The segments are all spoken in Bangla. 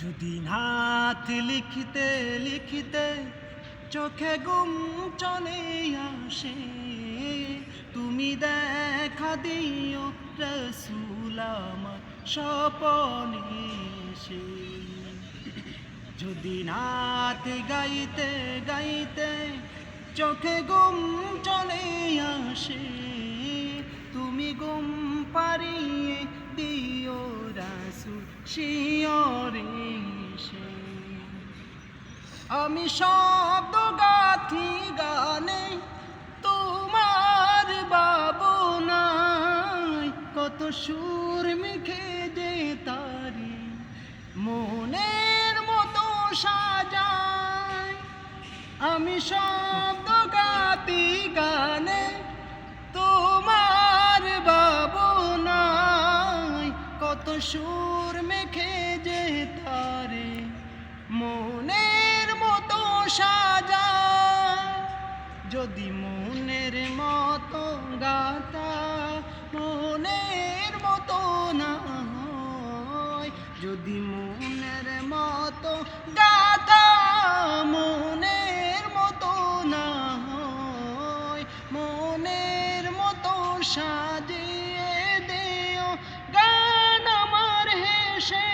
যদি নাত লিখিতে লিখিতে চোখে ঘুম চলে আসে, তুমি দেখা দিও রসুল আমার স্বপনে এসে। যদি নাত গাইতে গাইতে চোখে ঘুম চলে আসে, তুমি ঘুম পারিয়ে দিও রাসূল শিয়রে এসে। আমি শব্দ গাথি গানে তোমার ভাবনায়, কত সুর মেখে যে তারি মনের মতো সাজায়। আমি শব্দ গাতি গানে তোমার ভাবনায়, কত সুর মেখে যে তারে মনের মতো সাজায়। যদি মনের মতো গাতা মনের মতো না হয়, যদি মনের মতো গাতা মনের মতো না হয়, মনের মতো সাজিয়ে দিও গান আমার হেসে।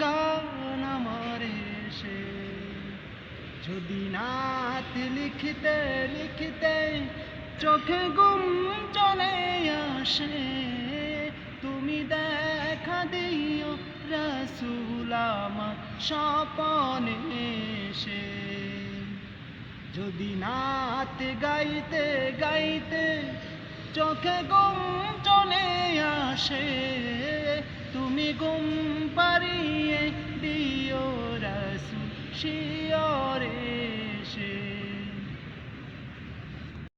গান আমার এসে। যদি নাত লিখিতে লিখিতে চোখে ঘুম চলে আসে, তুমি দেখা দিও রসুল আমার স্বপনে এসে। যদি নাত গাইতে গাইতে চোখে ঘুম চলে আসে, তুমি ঘুম পারিয়ে দিও রসুল